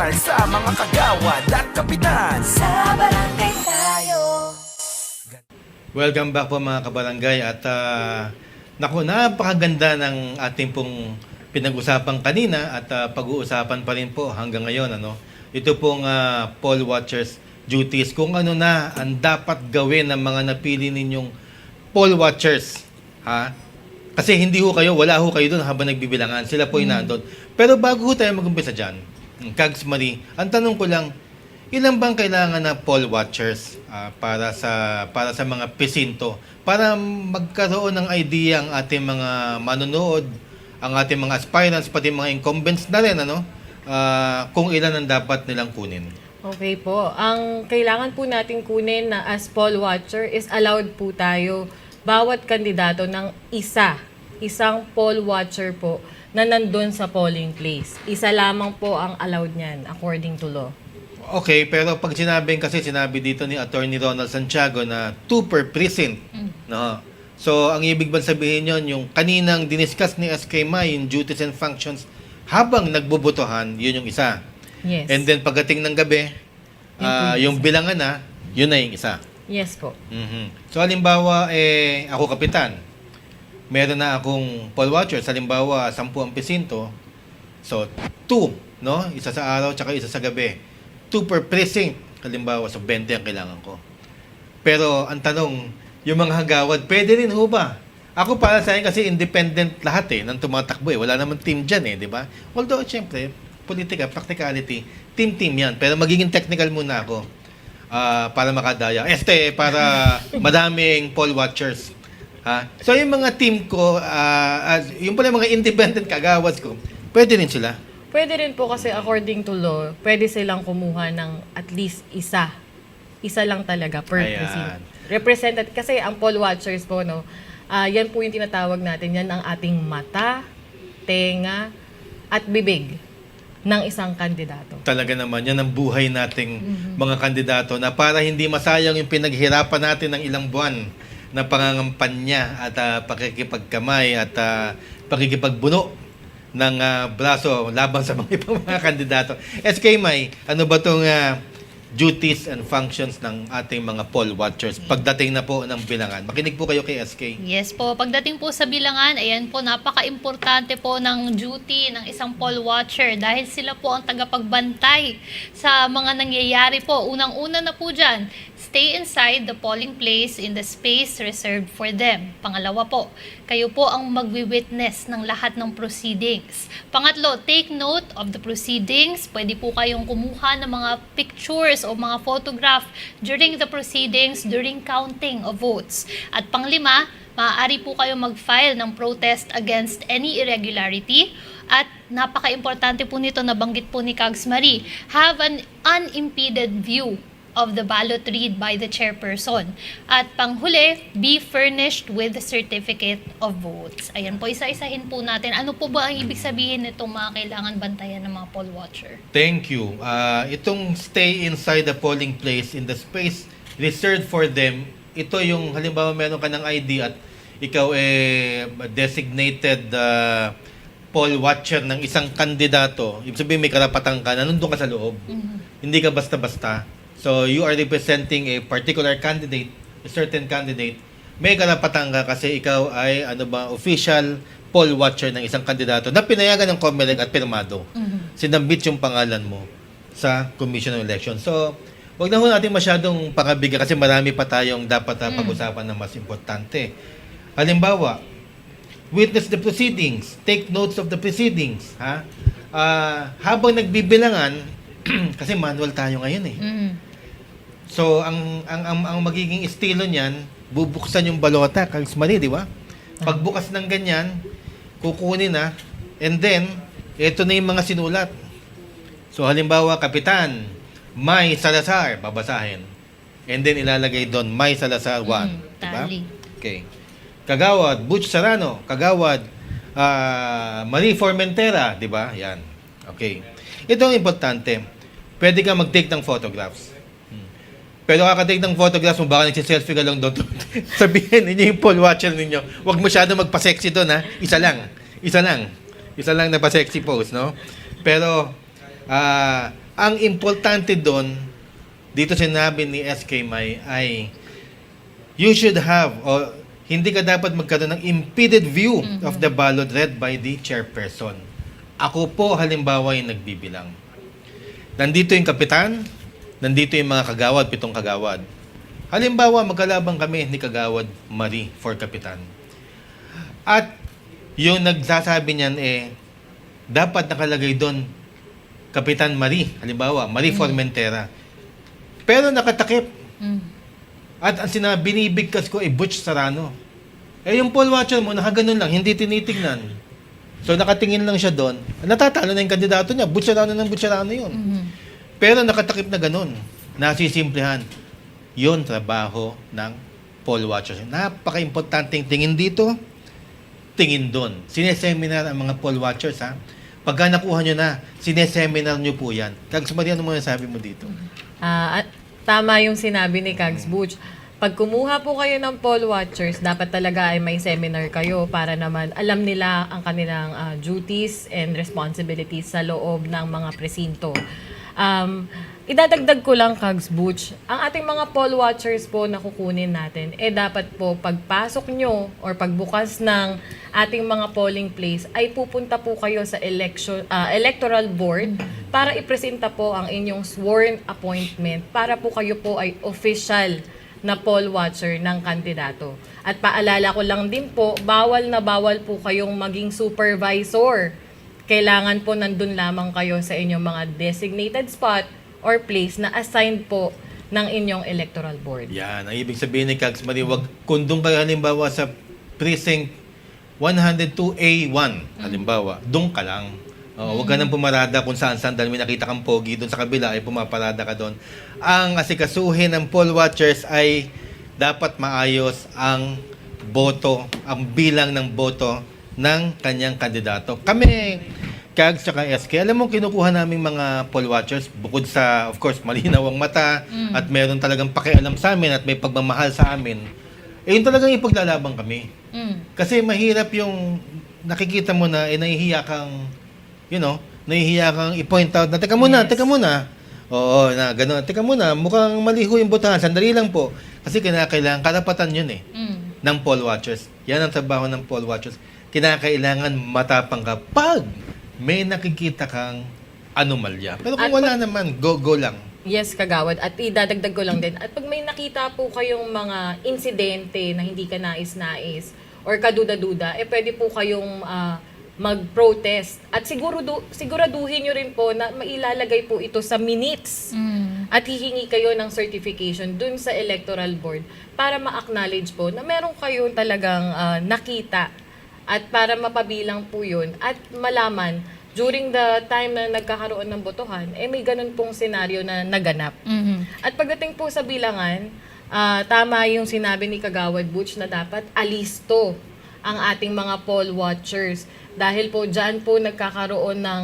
Para sa mga kagawad at kapitan, Sa barangay tayo. Welcome back po mga kabarangay at naku, napakaganda ng ating pong pinag-usapan kanina at pag-uusapan pa rin po hanggang ngayon. Ito pong poll watchers duties, kung ano na ang dapat gawin ng mga napili ninyong poll watchers. Ha? Kasi hindi ho kayo, wala ho kayo doon habang nagbibilangan. Sila po yung nandun. Pero bago ho tayo mag-umpisa dyan, Kags Marie, ang tanong ko lang, ilan bang kailangan na poll watchers para sa mga presinto para magkaroon ng idea ang ating mga manonood, ang ating mga aspirants, pati mga incumbents na rin, kung ilan ang dapat nilang kunin? Okay po. Ang kailangan po natin kunin na as poll watcher is allowed po tayo bawat kandidato ng isang poll watcher po na nandun sa polling place. Isa lamang po ang allowed niyan according to law. Okay, pero pag sinabi dito ni Attorney Ronald Santiago na 2 per precinct, no? So, ang ibig bang sabihin yon yung kaninang diniscuss ni SK May, yung duties and functions, habang nagbubutuhan, yun yung isa. Yes. And then, pagdating ng gabi, yung bilangan na, yun na yung isa. Yes po. So, halimbawa, ako kapitan, meron na akong poll watchers, halimbawa, 10 ang presinto, so, 2, no? Isa sa araw, tsaka isa sa gabi. 2 per precinct, halimbawa, so 20 ang kailangan ko. Pero ang tanong, yung mga hagawad, pwede rin ho ba? Ako para sa akin kasi independent lahat nang tumatakbo Wala naman team dyan di ba? Although, syempre, politika, practicality, team yan. Pero magiging technical muna ako para makadaya. Para madaming poll watchers. So yung mga team ko, yung pala mga independent kagawads ko, pwede rin sila. Pwede rin po kasi according to law, pwede silang kumuha ng at least isa. Isa lang talaga per Ayan. precinct. Represented, kasi ang poll watchers po, yan po yung tinatawag natin, yan ang ating mata, tenga, at bibig ng isang kandidato. Talaga naman, yan ang buhay nating mga kandidato na para hindi masayang yung pinaghirapan natin ng ilang buwan na pangangampanya at pakikipagkamay at pakikipagbuno ng braso laban sa mga ibang mga kandidato. SK May, ano ba itong duties and functions ng ating mga poll watchers pagdating na po ng bilangan? Makinig po kayo kay SK. Yes po, pagdating po sa bilangan, ayan po, napaka-importante po ng duty ng isang poll watcher dahil sila po ang tagapagbantay sa mga nangyayari po. Unang-una na po dyan, stay inside the polling place in the space reserved for them. Pangalawa po, kayo po ang magwi-witness ng lahat ng proceedings. Pangatlo, take note of the proceedings. Pwede po kayong kumuha ng mga pictures o mga photograph during the proceedings, during counting of votes. At panglima, maaari po kayo mag-file ng protest against any irregularity. At napaka-importante po nito, nabanggit po ni Kags Marie, have an unimpeded view of the ballot read by the chairperson. At panghuli, be furnished with the certificate of votes. Ayan po, isa-isahin po natin. Ano po ba ang ibig sabihin nitong mga kailangan bantayan ng mga poll watcher? Thank you. Itong stay inside the polling place in the space reserved for them, ito yung halimbawa meron ka ng ID at ikaw designated poll watcher ng isang kandidato. Ibig sabihin may karapatan ka na nandun ka sa loob. Hindi ka basta-basta. So, you are representing a particular candidate, a certain candidate. May karapatan ka kasi ikaw ay official poll watcher ng isang kandidato na pinayagan ng COMELEC at pirmado. Sinambit yung pangalan mo sa Commission on Election. So, wag na ho natin masyadong pakabigyan kasi marami pa tayong dapat pag-usapan na mas importante. Halimbawa, witness the proceedings, take notes of the proceedings. Habang nagbibilangan, kasi manual tayo ngayon So, ang magiging estilo niyan, bubuksan yung balota, Kags Marie, di ba? Pagbukas ng ganyan, kukunin and then, ito na yung mga sinulat. So, halimbawa, Kapitan, May Salazar, babasahin. And then, ilalagay doon, May Salazar 1. Diba? Tali. Okay. Kagawad, Butch Serrano, Kagawad, Marie Formentera, di ba? Yan. Okay. Ito ang importante. Pwede ka mag-take ng photographs. Pero kakatake ng photographs mo, baka nagsiselfie ka lang doon. Sabihin ninyo yung poll watcher ninyo, huwag masyado magpa-sexy doon Isa lang. Isa lang na pa-sexy pose, no? Pero, Ang importante doon, dito sinabi ni SK May ay you should have or hindi ka dapat magkaroon ng impeded view of the ballot read by the chairperson. Ako po halimbawa yung nagbibilang. Nandito yung kapitan, nandito yung mga kagawad, 7 kagawad. Halimbawa, magkalabang kami ni Kagawad Marie for kapitan. At yung nagsasabi niyan dapat nakalagay doon Kapitan Marie, halimbawa, Marie Formentera. Pero nakatakip. At ang binibigkas ko Butch Sarano. Yung poll watcher mo, nakaganon lang, hindi tinitignan. So nakatingin lang siya doon. Natatalo na yung kandidato niya. Butch Sarano yun. Pero nakatakip na ganon. Nasisimplihan. Yun trabaho ng poll watcher. Napaka-importanting tingin dito, tingin doon. Sineseminar ang mga poll watchers, ha? Pagka nakuha nyo na, sineseminar nyo po yan. Kags Maria, ano mo nasabi mo dito? Tama yung sinabi ni Kags Butch. Pag kumuha po kayo ng poll watchers, dapat talaga ay may seminar kayo para naman alam nila ang kanilang duties and responsibilities sa loob ng mga presinto. Idadagdag ko lang, Kags Butch, ang ating mga poll watchers po na kukunin natin, dapat po pagpasok nyo or pagbukas ng ating mga polling place, ay pupunta po kayo sa electoral board para ipresenta po ang inyong sworn appointment para po kayo po ay official na poll watcher ng kandidato. At paalala ko lang din po, bawal na bawal po kayong maging supervisor. Kailangan po nandun lamang kayo sa inyong mga designated spot or place na assigned po ng inyong electoral board. Yan, ang ibig sabihin ni Kags Marie, kung doon kayo halimbawa sa precinct 102A1, halimbawa, doon ka lang. Huwag ka nang pumarada kung saan-saan dahil may nakita kang pogi doon sa kabila ay pumaparada ka doon. Ang asikasuhin ng poll watchers ay dapat maayos ang boto, ang bilang ng boto ng kanyang kandidato. Kami, Kags at SK, alam mo kinukuha naming mga poll watchers bukod sa, of course, malinaw ang mata at meron talagang pakialam sa amin at may pagmamahal sa amin. Yun talagang ipaglalaban kami. Kasi mahirap yung nakikita mo na nahihiya kang nahihiya kang i-point out na teka muna. Oo, na gano'n. Teka muna, mukhang maliho yung botahan. Sandali lang po. Kasi kinakailangan, karapatan yun ng poll watchers. Yan ang trabaho ng poll watchers. Kinakailangan matapang ka pag may nakikita kang anomalya. Pero kung wala naman, go lang. Yes, Kagawad. At idadagdag ko lang din. At pag may nakita po kayong mga insidente na hindi ka nais-nais or kaduda-duda, pwede po kayong mag-protest. At siguraduhin nyo rin po na mailalagay po ito sa minutes. At hihingi kayo ng certification dun sa electoral board para ma-acknowledge po na meron kayong talagang nakita. At para mapabilang po yun at malaman during the time na nagkakaroon ng botohan, may ganun pong senaryo na naganap. At pagdating po sa bilangan, tama yung sinabi ni Kagawad Butch na dapat alisto ang ating mga poll watchers. Dahil po dyan po nagkakaroon ng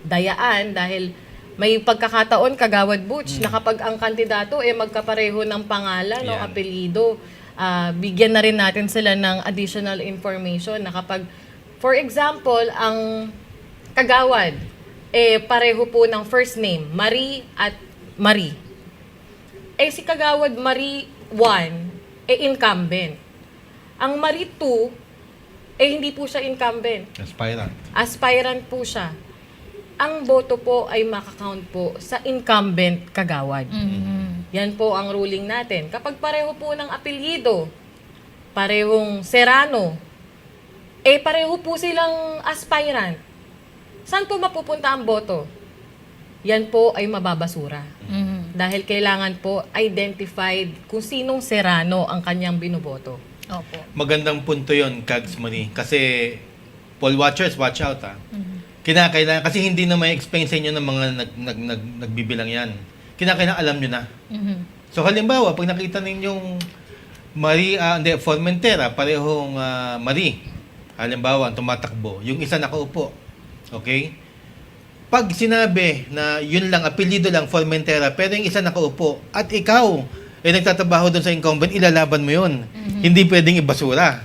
dayaan dahil may pagkakataon, Kagawad Butch, na kapag ang kandidato magkapareho ng pangalan o apelyido, bigyan na rin natin sila ng additional information na kapag, for example, ang kagawad, pareho po ng first name, Marie at Marie. Si kagawad Marie 1, incumbent. Ang Marie 2, hindi po siya incumbent. Aspirant po siya. Ang boto po ay makakount po sa incumbent kagawad. Yan po ang ruling natin. Kapag pareho po ng apelyido, parehong Serrano, pareho po silang aspirant, saan po mapupunta ang boto? Yan po ay mababasura. Dahil kailangan po identified kung sinong Serrano ang kanyang binoboto. Opo. Magandang punto yon, Kags Marie. Kasi poll watchers, watch out Kinakailangan, kasi hindi na may explain sa inyo ng mga nagbibilang yan. Kinakailangan alam nyo na. So halimbawa, pag nakita ninyong Formentera, parehong Marie, halimbawa, tumatakbo, yung isa nakaupo. Okay? Pag sinabi na yun lang, apelyido lang, Formentera, pero yung isa nakaupo, at ikaw, nagtatrabaho doon sa incumbent, ilalaban mo yun. Hindi pwedeng ibasura.